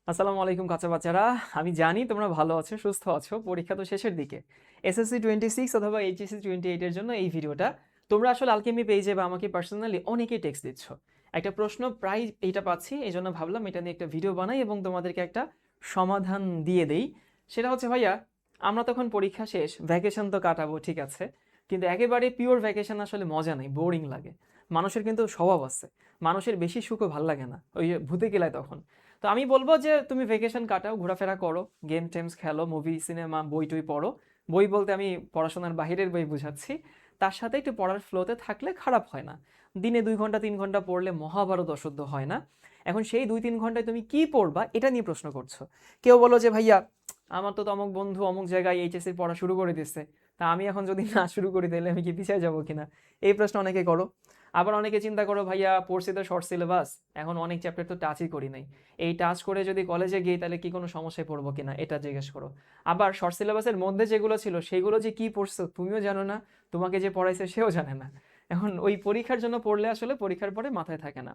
আসসালামু আলাইকুম কাঁচা বাচ্চারা। আমি জানি তোমরা ভালো আছো, সুস্থ আছো। পরীক্ষা তো শেষের দিকে। এসএসসি 26 অথবা এইচএসসি 28 এর জন্য এই ভিডিওটা। তোমরা আসলে আলকেমি পেজে বা আমাকে পার্সোনালি অনেকেই টেক্সট দিচ্ছ। একটা প্রশ্ন প্রায় এইটা পাচ্ছি, এই জন্য ভাবলাম এটা নিয়ে একটা ভিডিও বানাই এবং তোমাদেরকে একটা সমাধান দিয়ে দেই। সেটা হচ্ছে ভাইয়া, আমরা তখন পরীক্ষা শেষ, ভ্যাকেশন তো কাটাবো, ঠিক আছে, কিন্তু একেবারে পিওর ভ্যাকেশন আসলে মজা নেই, বোরিং লাগে। মানুষের কিন্তু স্বভাব আছে, মানুষের বেশি সুখও ভাল লাগে না, ওই যে ভূতে গেলায় তখন। তো আমি বলবো যে তুমি ভেকেশন কাটাও, ঘোরাফেরা করো, গেম টেমস খেলো, মুভি সিনেমা বই টই পড়ো। বই বলতে আমি পড়াশোনার বাইরের বই বুঝাচ্ছি। তার সাথে একটু পড়ার ফ্লোতে থাকলে খারাপ হয় না। দিনে 2 ঘন্টা 3 ঘন্টা পড়লে মহাভারত অশুদ্ধ হয় না। এখন সেই 2-3 ঘন্টায় তুমি কি পড়বা এটা নিয়ে প্রশ্ন করছো। কেউ বলো যে ভাইয়া, আমার তো অমুক বন্ধু অমুক জায়গায় এইচএসসি পড়া শুরু করে দিচ্ছে, তা আমি এখন যদি না শুরু করি তাহলে আমি কি পিছিয়ে যাবো কিনা, এই প্রশ্ন অনেকে করো। আবার অনেকে চিন্তা করো ভাইয়া পড়ছি তো শর্ট সিলেবাস, এখন অনেক চ্যাপ্টার তো টাচই করি নাই, এই টাচ করে যদি কলেজে গিয়ে তাহলে কি কোনো সমস্যায় পড়বো কিনা এটা জিজ্ঞেস করো। আবার শর্ট সিলেবাসের মধ্যে যেগুলো ছিল সেগুলো যে কি পড়ছো তুমিও জানো না, তোমাকে যে পড়াইছে সেও জানে না। এখন ওই পরীক্ষার জন্য পড়লে আসলে পরীক্ষার পরে মাথায় থাকে না।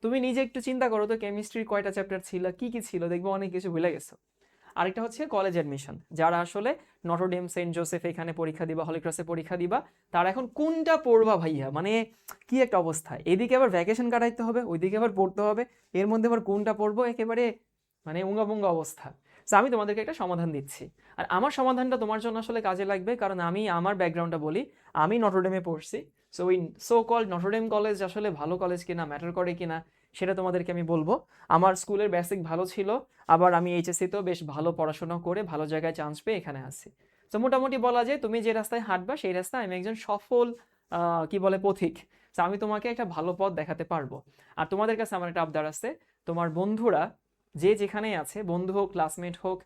তুমি নিজে একটু চিন্তা করো তো, কেমিস্ট্রির কয়টা চ্যাপ্টার ছিল, কি কি ছিল, দেখবো অনেক কিছু ভুলে গেছো। আরেকটা হচ্ছে কলেজ অ্যাডমিশন, যারা আসলে নটরডেম সেন্ট জোসেফ এখানে পরীক্ষা দিবা, হলিক্রসে পরীক্ষা দিবা, তারা এখন কোনটা পড়বা ভাইয়া, মানে কি একটা অবস্থা, এদিকে আবার ভ্যাকেশন কাটাইতে হবে, ওইদিকে আবার পড়তে হবে, এর মধ্যে আবার কোনটা পড়বো, একেবারে মানে উঙ্গাবুঙ্গা অবস্থা। তো আমি তোমাদেরকে একটা সমাধান দিচ্ছি, আর আমার সমাধানটা তোমার জন্য আসলে কাজে লাগবে, কারণ আমি আমার ব্যাকগ্রাউন্ডটা বলি। আমি নটরডেমে পড়ছি। সো ওই সো কল্ড নটরডেম কলেজ আসলে ভালো কলেজ কিনা, ম্যাটার করে কিনা, সেটা তোমাদেরকে আমি বলবো। আমার স্কুলের বেসিক ভালো ছিল, আবার আমি এইচএসসিতেও বেশ ভালো পড়াশোনা করে ভালো জায়গায় চান্স পেয়ে এখানে আসি। তো মোটামুটি বলা যায় তুমি যে রাস্তায় হাঁটবা সেই রাস্তায় আমি একজন সফল কি বলে পথিক। তো আমি তোমাকে একটা ভালো পথ দেখাতে পারবো। আর তোমাদের কাছে আমার একটা আবদার আছে, তোমার বন্ধুরা যে যেখানেই আছে, বন্ধু হোক, ক্লাসমেট হোক,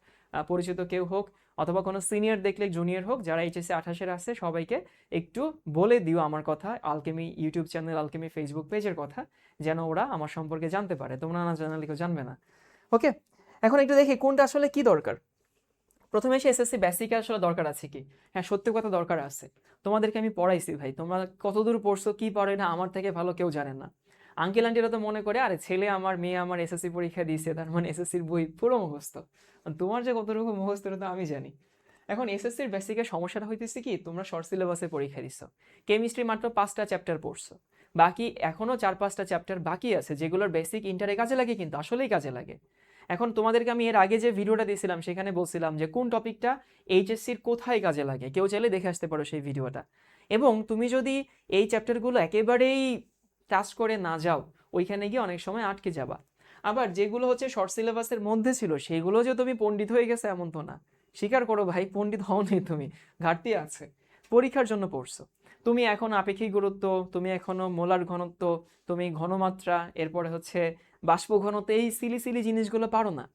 পরিচিত কেউ হোক, অথবা কোনো সিনিয়র দেখলে জুনিয়র হোক, যারা এইচএসসি 28-এর আছে সবাইকে একটু বলে দিও আমার কথা, alchemy YouTube channel, alchemy Facebook পেজের কথা, যেন ওরা আমার সম্পর্কে জানতে পারে, তোমরা না জানালে কেউ জানবে না। ওকে, এখন একটু দেখি কোনটা আসলে কি দরকার। প্রথমে এসে এসএসসি বেসিক আসলে দরকার আছে কি। হ্যাঁ, সত্যি কথা, দরকার আছে। তোমাদেরকে আমি পড়াইছি ভাই, তোমরা কতদূর পড়ছো কি পড়ে না আমার থেকে ভালো কেউ জানে না। আঙ্কেল আন্টিরা তো মনে করে আরে ছেলে আমার, মেয়ে আমার এসএসসি পরীক্ষা দিয়েছে, তার মানে এসএসসির বই পুরো মুখস্থ। তোমার যে কতটুকু মুখস্থ এটা তো আমি জানি। এখন এসএসসির বেসিকের সমস্যাটা হইতেছে কি, তোমরা শর্ট সিলেবাসে পরীক্ষা দিছো, কেমিস্ট্রি মাত্র 5টা চ্যাপ্টার পড়ছো, বাকি এখনো 4-5টা চ্যাপ্টার বাকি আছে যেগুলোর বেসিক ইন্টারে কাজে লাগে, কিন্তু আসলেই কাজে লাগে। এখন তোমাদেরকে আমি এর আগে যে ভিডিওটা দিয়েছিলাম সেখানে বলছিলাম যে কোন টপিকটা এইচএসসির কোথায় কাজে লাগে, কেউ চাইলে দেখে আসতে পারো সেই ভিডিওটা। এবং তুমি যদি এই চ্যাপ্টারগুলো একেবারেই টাচ করে না যাও, ওইখানে গিয়ে অনেক সময় আটকে যাবা। আবার যেগুলো হচ্ছে শর্ট সিলেবাসের মধ্যে ছিল সেগুলো যে তুমি পণ্ডিত হয়ে গেছে এমন তো না। স্বীকার করো ভাই, পণ্ডিত হও নি তুমি, ঘাটতি আছে। পরীক্ষার জন্য পড়ছো, তুমি এখন আপেক্ষিক গুরুত্ব, তুমি এখনো মোলার ঘনত্ব, তুমি ঘনমাত্রা, এরপরে হচ্ছে বাষ্প ঘনত্ব, এই সিলি সিলি জিনিসগুলো পারো না।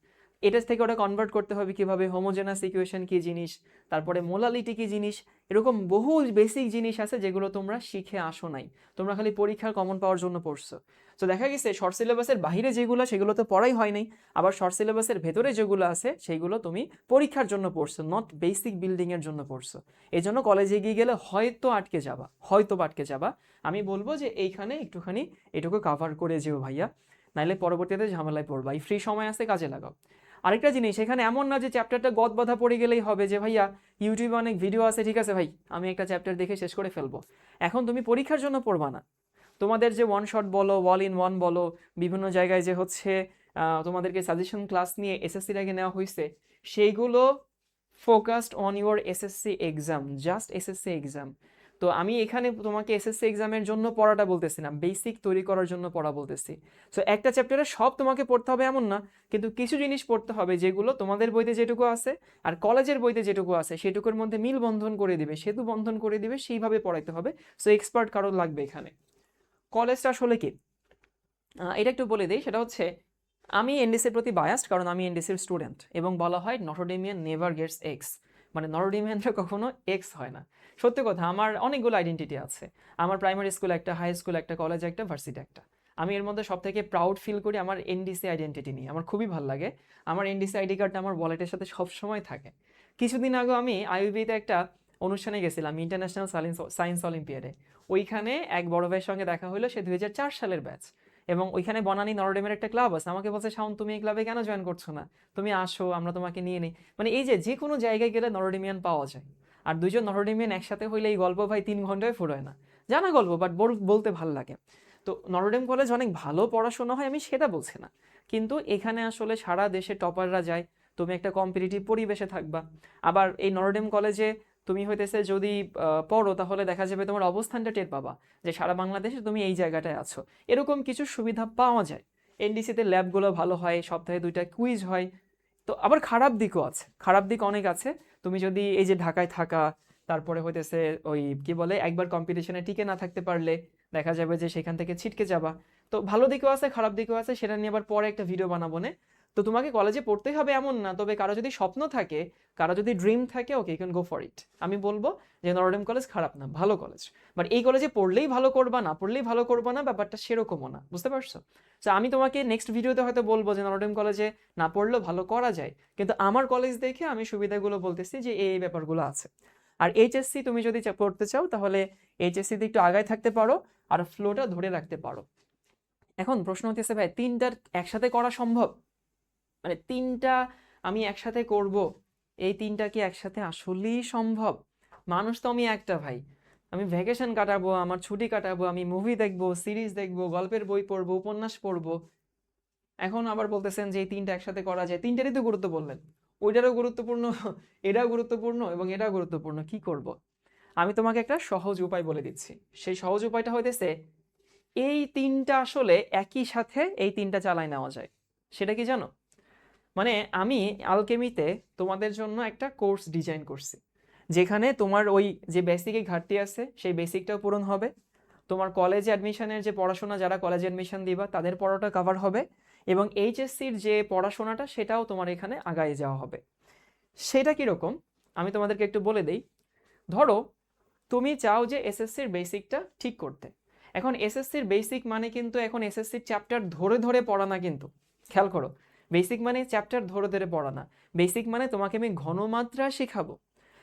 এটা থেকে ওটা কনভার্ট করতে হবে কিভাবে, হোমোজেনাস ইকুয়েশন কি জিনিস, তারপরে মোলালিটি কি জিনিস, এরকম বহু বেসিক জিনিস আছে যেগুলো তোমরা শিখে আসো নাই, তোমরা খালি পরীক্ষার কমন পাওয়ার জন্য পড়ছো। তো দেখা গেছে শর্ট সিলেবাসের বাইরে যেগুলো সেগুলো তো পড়াই হয় নাই, আবার শর্ট সিলেবাসের ভেতরে যেগুলো আছে সেইগুলো তুমি পরীক্ষার জন্য পড়ছো, নট বেসিক বিল্ডিং এর জন্য পড়ছো। এই জন্য কলেজে গিয়ে গেলে হয়তো আটকে যাবা, হয়তো আটকে যাবা। আমি বলবো যে এইখানে একটুখানি এটুকু কাভার করে যেও ভাইয়া, নাইলে পরবর্তীতে ঝামেলায় পড়বা। এই ফ্রি সময় আছে, কাজে লাগাও। আরেকটা জিনিস, এখানে এমন না যে চ্যাপ্টারটা গদ বাঁধা পড়ে গেলেই হবে যে ভাইয়া ইউটিউবে অনেক ভিডিও আছে, ঠিক আছে ভাই আমি একটা চ্যাপ্টার দেখে শেষ করে ফেলবো। এখন তুমি পরীক্ষার জন্য পড়বা না। তোমাদের যে ওয়ান শট বলো, ওয়াল ইন ওয়ান বলো, বিভিন্ন জায়গায় যে হচ্ছে তোমাদেরকে সাজেশন ক্লাস নিয়ে এসএসসির আগে নেওয়া হয়েছে, সেইগুলো focused on your SSC exam, just SSC exam. তো আমি এখানে তোমাকে এসএসসি এক্সামের জন্য পড়াটা বলতেছি না, বেসিক তৈরি করার জন্য পড়া বলতেছি। সো একটা চ্যাপ্টারে সব তোমাকে পড়তে হবে এমন না, কিন্তু কিছু জিনিস পড়তে হবে যেগুলো তোমাদের বইতে যেটুকু আছে আর কলেজের বইতে যেটুকু আছে সেটুকুর মধ্যে মিল বন্ধন করে দিবে, সেতু বন্ধন করে দিবে, সেইভাবে পড়াইতে হবে। সো এক্সপার্ট কারো লাগবে এখানে। কলেজটা আসলে কি, এটা একটু বলে দিই। সেটা হচ্ছে আমি এনডিসির প্রতি বায়াসড, কারণ আমি এনডিসির স্টুডেন্ট, এবং বলা হয় নটরডেমিয়ান নেভার গেটস এক্স, মানে নটরডেমিয়ানরা কখনো এক্স হয় না। সত্যি কথা, আমার অনেকগুলো আইডেন্টিটি আছে। আমার প্রাইমারি স্কুল একটা, হাই স্কুল একটা, কলেজ একটা, ভার্সিটি একটা। আমি এর মধ্যে সব থেকে প্রাউড ফিল করি আমার এনডিসি আইডেন্টিটি নিয়ে, আমার খুবই ভালো লাগে। আমার এনডিসি আইডি কার্ডটা আমার ওয়ালেটের সাথে সবসময় থাকে। কিছুদিন আগে আমি আইউবিতে একটা অনুষ্ঠানে গেছিলাম, ইন্টারন্যাশনাল সায়েন্স অলিম্পিয়াডে। ওইখানে এক বড় ভাইয়ের সঙ্গে দেখা হলো, সে 2004 সালের ব্যাচ। এবং ওইখানে বনানী নরডেমের একটা ক্লাব আছে, আমাকে বলছে শাওন তুমি এই ক্লাবে কেন জয়েন করছো না, তুমি আসো আমরা তোমাকে নিয়ে নিই। মানে এই যে কোনো জায়গায় গেলে নরডেমিয়ান পাওয়া যায়। আর দুইজন নরডেমিয়ান একসাথে হইলে এই গল্প ভাই 3 ঘন্টায় ফুরোয় না, জানা গল্প বাট বলতে ভাল লাগে। তো নরডেম কলেজ অনেক ভালো পড়াশোনা হয়, আমি সেটা বলছি না, কিন্তু এখানে আসলে সারা দেশে টপাররা যায়, তুমি একটা কম্পিটিটিভ পরিবেশে থাকবা। আবার এই নরডেম কলেজে তুমি হইতেছে যদি পড়ো তাহলে দেখা যাবে তোমার অবস্থানটা টের পাবা যে সারা বাংলাদেশে তুমি এই জায়গাটায় আছো, এরকম কিছু সুবিধা পাওয়া যায়। এনডিসিতে ল্যাবগুলো ভালো হয়, সপ্তাহে 2টা কুইজ হয়। তো আবার খারাপ দিকও আছে, খারাপ দিক অনেক আছে। তুমি যদি এই যে ঢাকায় থাকা, তারপরে হইতেছে ওই কি বলে একবার কম্পিটিশনে টিকে না থাকতে পারলে দেখা যাবে যে সেখান থেকে ছিটকে যাবা। তো ভালো দিকও আছে খারাপ দিকও আছে, সেটা নিয়ে আবার পরে একটা ভিডিও বানাবো না। তো তোমাকে কলেজে পড়তেই হবে এমন না, তবে কারো যদি স্বপ্ন থাকে, কারো যদি ড্রিম থাকে, okay you can go for it. আমি বলবো যে নরডেম কলেজ খারাপ না, ভালো কলেজ। বাট এই কলেজে পড়লেই ভালো করবা, না পড়লেই ভালো করবা না, ব্যাপারটা সেরকমও না, বুঝতে পারছো? তো আমি তোমাকে নেক্সট ভিডিওতে হয়তো বলবো যে নরডেম কলেজে না পড়লেও ভালো করা যায়, কিন্তু আমার কলেজ দেখে আমি সুবিধাগুলো বলতেছি যে এই ব্যাপারগুলো আছে। আর এইচএসসি তুমি যদি পড়তে চাও তাহলে এইচএসসিতে একটু আগায় থাকতে পারো আর ফ্লোটা ধরে রাখতে পারো। এখন প্রশ্ন হচ্ছে ভাই 3টার একসাথে করা সম্ভব? মানে 3টা আমি একসাথে করব, এই 3টা কি একসাথে আসলেই সম্ভব? মানুষ তো আমি একটা ভাই, আমি ভ্যাকেশন কাটাবো, আমার ছুটি কাটাবো, আমি মুভি দেখবো, সিরিজ দেখবো, গল্পের বই পড়বো, উপন্যাস পড়বো। এখন আবার বলতেছেন যে এই 3টা একসাথে করা যায়, 3টারই তো গুরুত্ব বললেন, ওইটারও গুরুত্বপূর্ণ, এটাও গুরুত্বপূর্ণ এবং এটাও গুরুত্বপূর্ণ, কি করব? আমি তোমাকে একটা সহজ উপায় বলে দিচ্ছি। সেই সহজ উপায়টা হইতেছে এই 3টা আসলে একই সাথে এই 3টা চালায় নেওয়া যায়। সেটা কি জানো? মানে আমি আলকেমিতে তোমাদের জন্য একটা কোর্স ডিজাইন করছি, যেখানে তোমার ওই যে বেসিকে ঘাটতি আছে সেই বেসিকটাও পূরণ হবে, তোমার কলেজ অ্যাডমিশনের যে পড়াশোনা, যারা কলেজ অ্যাডমিশন দিবা তাদের পড়াটা কভার হবে, এবং এইচএসসির যে পড়াশোনাটা সেটাও তোমার এখানে আগায় যাওয়া হবে। সেটা কীরকম আমি তোমাদেরকে একটু বলে দেই। ধরো তুমি চাও যে এসএসসির বেসিকটা ঠিক করতে। এখন এসএসসির বেসিক মানে কিন্তু এখন এসএসসির চ্যাপ্টার ধরে ধরে পড়া না, কিন্তু খেয়াল করো, বেসিক মানে চ্যাপ্টার ধরে ধরে পড়া না। বেসিক মানে তোমাকে আমি ঘনমাত্রা শেখাবো।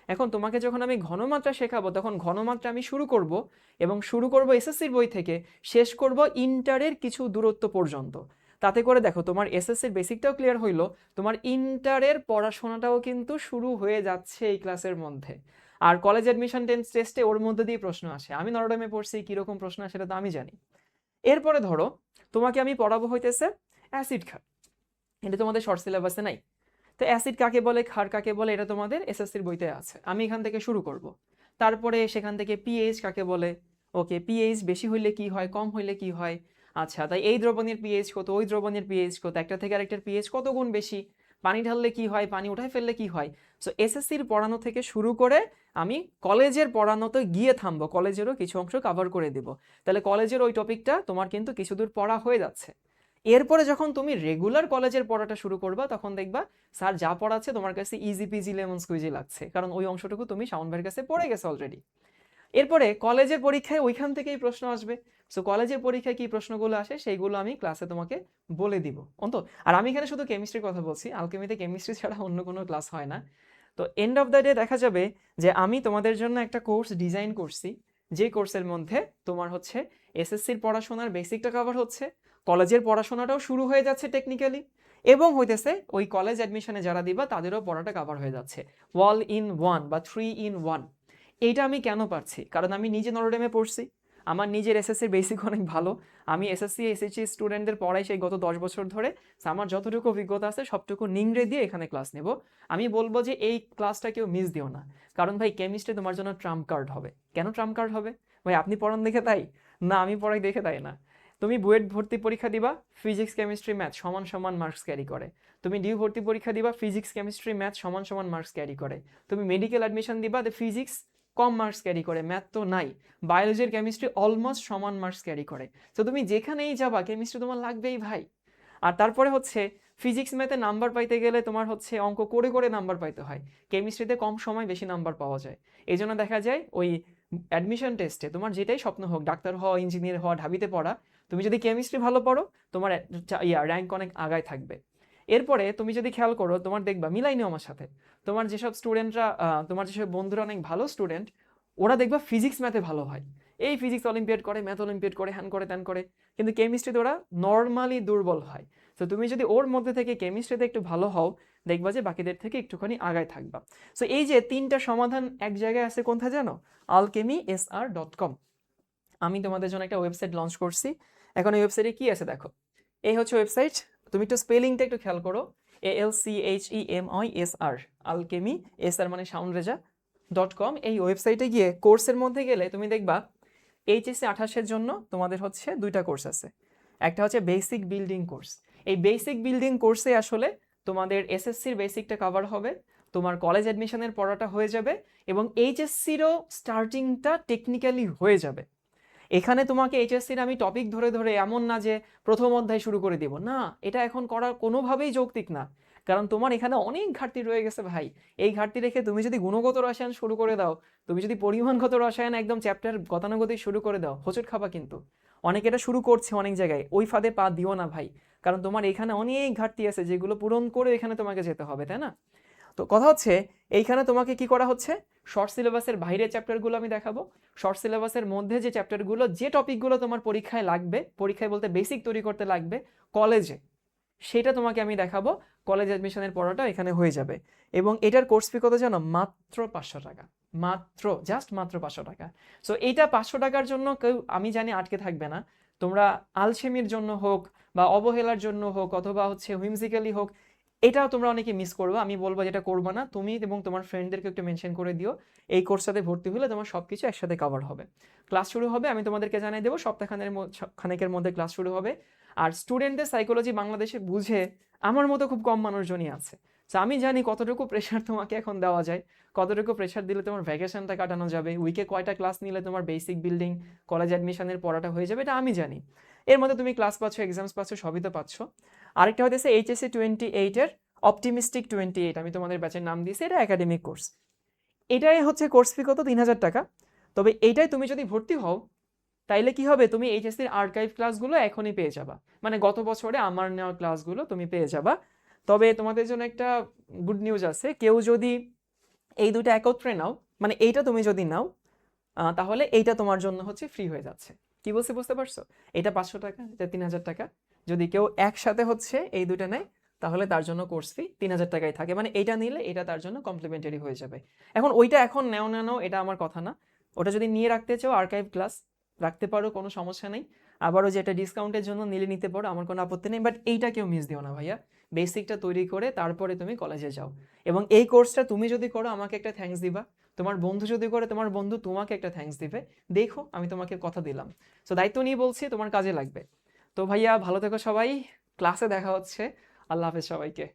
এখন তোমাকে যখন আমি ঘনমাত্রা শেখাবো তখন ঘনমাত্রা আমি শুরু করব, এবং শুরু করব এসএসসির বই থেকে, শেষ করব ইন্টারের কিছু দূরত্ব পর্যন্ত। তাতে করে দেখো তোমার এসএসসির বেসিকটাও ক্লিয়ার হইলো, তোমার ইন্টারের পড়াশোনাটাও কিন্তু শুরু হয়ে যাচ্ছে এই ক্লাসের মধ্যে। আর কলেজ অ্যাডমিশন টেস্টে ওর মধ্যে দিয়ে প্রশ্ন আসে, আমি নরডেমে পড়ছি, কিরকম প্রশ্ন আসে সেটা তো আমি জানি। এরপরে ধরো তোমাকে আমি পড়াবো হইতেছে অ্যাসিড ক্ষার, এটা তোমাদের শর্ট সিলেবাসে নাই। তো অ্যাসিড কাকে বলে, ক্ষার কাকে বলে, এটা তোমাদের এসএসসির বইতে আছে, আমি এখান থেকে শুরু করব। তারপরে সেখান থেকে পিএইচ কাকে বলে, ওকে পিএইচ বেশি হইলে কি হয়, কম হইলে কি হয়, আচ্ছা তাই এই দ্রবণের পিএইচ কত, ওই দ্রবণের পিএইচ কত, একটা থেকে আরেকটার পিএইচ কত গুণ বেশি, পানি ঢাললে কি হয়, পানি উঠায় ফেললে কি হয়। সো এসএসসির পড়ানো থেকে শুরু করে আমি কলেজের পড়ানোতে গিয়ে থামবো, কলেজেরও কিছু অংশ কভার করে দেব। তাহলে কলেজের ওই টপিকটা তোমার কিন্তু কিছু দূর পড়া হয়ে যাচ্ছে। এরপরে যখন তুমি রেগুলার কলেজের পড়াটা শুরু করবা তখন দেখবা স্যার যা পড়াচ্ছে তোমার কাছে ইজি পিজি লেমন স্কুইজি লাগছে, কারণ ওই অংশটুকু তুমি শাওন ভাইয়ের কাছে পড়ে গেছো অলরেডি। এরপরে কলেজের পরীক্ষায় ওইখান থেকেই প্রশ্ন আসবে। সো কলেজের পরীক্ষায় কি প্রশ্নগুলো আসে সেইগুলো আমি ক্লাসে তোমাকে বলে দিব অন্ত। আর আমি এখানে শুধু কেমিস্ট্রির কথা বলছি, আলকেমিতে কেমিস্ট্রি ছাড়া অন্য কোনো ক্লাস হয় না। তো এন্ড অফ দ্য ডে দেখা যাবে যে আমি তোমাদের জন্য একটা কোর্স ডিজাইন করছি, যে কোর্সের মধ্যে তোমার হচ্ছে এসএসসির পড়াশোনার বেসিকটা কভার হচ্ছে, কলেজের পড়াশোনাটাও শুরু হয়ে যাচ্ছে টেকনিক্যালি, এবং হইতেছে ওই কলেজ অ্যাডমিশনে যারা দিবা তাদেরও পড়াটা কভার হয়ে যাচ্ছে, ওয়াল ইন ওয়ান বা 3 in 1। এইটা আমি কেন পারছি, কারণ আমি নিজে নরডেমে পড়ছি, আমার নিজের এসএসসির বেসিক অনেক ভালো, আমি এসএসসি এসএসসি স্টুডেন্টদের পড়াই সেই গত 10 বছর ধরে। আমার যতটুকু অভিজ্ঞতা আছে সবটুকু নিংড়ে দিয়ে এখানে ক্লাস নেব। আমি বলবো যে এই ক্লাসটা কেউ মিস দিও না, কারণ ভাই কেমিস্ট্রি তোমার জন্য ট্রাম্প কার্ড হবে। কেন ট্রাম্প কার্ড হবে ভাই? আপনি পড়ান দেখে তাই না, আমি পড়াই দেখে তাই না। তুমি বুয়েট ভর্তি পরীক্ষা দিবা, ফিজিক্স কেমিস্ট্রি ম্যাথ সমান সমান মার্কস ক্যারি করে। তুমি ডিউ ভর্তি পরীক্ষা দিবা, ফিজিক্স কেমিস্ট্রি ম্যাথ সমান সমান মার্কস ক্যারি করে। তুমি মেডিকেল অ্যাডমিশন দিবা, ফিজিক্স কম মার্কস ক্যারি করে, ম্যাথ তো নাই। বায়োলজির কেমিস্ট্রি অলমোস্ট সমান মার্কস ক্যারি করে। তো তুমি যেখানেই যাবা কেমিস্ট্রি তোমার লাগবেই ভাই। আর তারপরে হচ্ছে ফিজিক্স ম্যাথে নাম্বার পাইতে গেলে তোমার হচ্ছে অঙ্ক করে করে নাম্বার পাইতে হয়, কেমিস্ট্রিতে কম সময় বেশি নাম্বার পাওয়া যায়। এই জন্য দেখা যায় ওই অ্যাডমিশন টেস্টে তোমার যেটাই স্বপ্ন হোক, ডাক্তার হওয়া, ইঞ্জিনিয়ার হওয়া, ঢাবিতে পড়া, তুমি যদি কেমিস্ট্রি ভালো পড়ো তোমার র্যাঙ্ক অনেক আগায় থাকবে। এরপরে তুমি যদি খেয়াল করো তোমার দেখবা মিলাই নিও আমার সাথে, তোমার যেসব স্টুডেন্টরা, তোমার যেসব বন্ধুরা অনেক ভালো স্টুডেন্ট, ওরা দেখবা ফিজিক্স ম্যাথে ভালো হয়, এই ফিজিক্স অলিম্পিয়াড করে, ম্যাথ অলিম্পিয়াড করে, হ্যান করে ত্যান করে, কিন্তু কেমিস্ট্রিতে ওরা নর্মালি দুর্বল হয়। তো তুমি যদি ওর মধ্যে থেকে কেমিস্ট্রিতে একটু ভালো হও, দেখবা যে বাকিদের থেকে একটুখানি আগায় থাকবা। সো এই যে 3টা সমাধান এক জায়গায় আছে, কোনটা জানো? alchemysr.com। আমি তোমাদের জন্য একটা ওয়েবসাইট লঞ্চ করছি। এখন এই ওয়েবসাইটে কি আছে দেখো, এই হচ্ছে ওয়েবসাইট। তুমি একটু স্পেলিংটা একটু খেয়াল করো, ALCHEMISR, আলকেমি, এসআর মানে সাউন্ড রেজা .com। এই ওয়েবসাইটে গিয়ে কোর্সের মধ্যে গেলে তুমি দেখবা এইচএসসি 28-এর জন্য তোমাদের হচ্ছে 2টা কোর্স আছে। একটা হচ্ছে বেসিক বিল্ডিং কোর্স। এই বেসিক বিল্ডিং কোর্সে আসলে তোমাদের এসএসসির বেসিকটা কভার হবে, তোমার কলেজ অ্যাডমিশনের পড়াটা হয়ে যাবে, এবং এইচএসসিরও স্টার্টিংটা টেকনিক্যালি হয়ে যাবে। এখানে তোমাকে এইচএসসির আমি টপিক ধরে ধরে এমন না যে প্রথম অধ্যায় শুরু করে দিব, না, এটা এখন করা কোনোভাবেই যৌক্তিক না। কারণ তোমার এখানে অনেক ঘাটতি রয়ে গেছে ভাই। এই ঘাটতি রেখে তুমি যদি গুণগত রসায়ন শুরু করে দাও, তুমি যদি পরিমাণগত রসায়ন একদম চ্যাপ্টার গতানুগতিক শুরু করে দাও, হোঁচট খাবা কিন্তু। অনেকে এটা শুরু করছে অনেক জায়গায়, ওই ফাঁদে পা দিও না ভাই। কারণ তোমার এখানে অনেক ঘাটতি আছে যেগুলো পূরণ করে এখানে তোমাকে যেতে হবে, তাই না? তো কথা হচ্ছে এইখানে তোমাকে কি করা হচ্ছে, শর্ট সিলেবাসের বাইরের চ্যাপ্টারগুলো আমি দেখাবো, শর্ট সিলেবাসের মধ্যে যে চ্যাপ্টারগুলো, যে টপিকগুলো তোমার পরীক্ষায় লাগবে, পরীক্ষায় বলতে বেসিক তৈরি করতে লাগবে কলেজে, সেটা তোমাকে আমি দেখাবো। কলেজ অ্যাডমিশনের পড়াটা এখানে হয়ে যাবে। এবং এটার কোর্স ফি কত জানো? মাত্র 500 টাকা, মাত্র, জাস্ট মাত্র 500 টাকা। সো এইটা 500 টাকার জন্য কেউ আমি জানি আটকে থাকবে না। তোমরা আলসেমির জন্য হোক বা অবহেলার জন্য হোক অথবা হচ্ছে হুইমজিক্যালি হোক, এটাও তোমরা অনেকে মিস করবে। আমি বলবো যেটা করবা না, তুমি এবং তোমার ফ্রেন্ডদেরকে একটু মেনশন করে দিও, এই কোর্সটাতে ভর্তি হলে তোমার সব কিছু একসাথে কভার হবে। ক্লাস শুরু হবে, আমি তোমাদেরকে জানিয়ে দেবো, খানেকের মধ্যে ক্লাস শুরু হবে। আর স্টুডেন্টদের সাইকোলজি বাংলাদেশে বুঝে আমার মতো খুব কম মানুষজনই আছে। তো আমি জানি কতটুকু প্রেশার তোমাকে এখন দেওয়া যায়, কতটুকু প্রেশার দিলে তোমার ভ্যাকেশনটা কাটানো যাবে, উইকে কয়টা ক্লাস নিলে তোমার বেসিক বিল্ডিং কলেজ অ্যাডমিশনের পড়াটা হয়ে যাবে, এটা আমি জানি। এর মধ্যে তুমি ক্লাস পাচ্ছ, এক্সামস পাচ্ছ, সবই তো পাচ্ছ। আরেকটা হতেছে এইচএসসি 28-এর অপটিমিস্টিক 28, আমি তোমাদের ব্যাচের নাম দিয়েছি, এটা একাডেমিক কোর্স। এটাই হচ্ছে কোর্স ফি কত? 3000 টাকা। তবে এইটাই তুমি যদি ভর্তি হও, তাইলে কি হবে, তুমি এইচএসসির আর্কাইভ ক্লাসগুলো এখনই পেয়ে যাবা, মানে গত বছরে আমার নেওয়া ক্লাসগুলো তুমি পেয়ে যাবা। তবে তোমাদের জন্য একটা গুড নিউজ আছে, কেউ যদি এই দুটো একত্রে নাও, মানে এইটা তুমি যদি নাও, তাহলে এইটা তোমার জন্য হচ্ছে ফ্রি হয়ে যাচ্ছে। কি বলছি বুঝতে পারছো? এটা 500 টাকা, এটা 3000 টাকা। যদি কেউ একসাথে হচ্ছে এই দুটো নেয়, তাহলে তার জন্য কোর্স ফি 3000 টাকাই থাকে, মানে এইটা নিলে এটা তার জন্য কমপ্লিমেন্টারি হয়ে যাবে। এখন ওইটা এখন নেও না নাও এটা আমার কথা না, ওটা যদি নিয়ে রাখতে চাও আর্কাইভ ক্লাস রাখতে পারো, কোনো সমস্যা নেই। আবারও যেটা ডিসকাউন্টের জন্য নিলে নিতে পারো, আমার কোনো আপত্তি নেই। বাট এইটা কেউ মিস দিও না ভাইয়া, বেসিকটা তৈরি করে তারপরে তুমি কলেজে যাও। এবং এই কোর্সটা তুমি যদি করো আমাকে একটা থ্যাঙ্কস দিবা, তোমার বন্ধু যদি করে তোমার বন্ধু তোমাকে একটা থ্যাঙ্কস দিবে। দেখো আমি তোমাকে কথা দিলাম, সো দায়িত্ব নিয়ে বলছি, তোমার কাজে লাগবে। তো ভাইয়া ভালো থেকো সবাই, ক্লাসে দেখা হচ্ছে। আল্লাহ হাফেজ সবাইকে।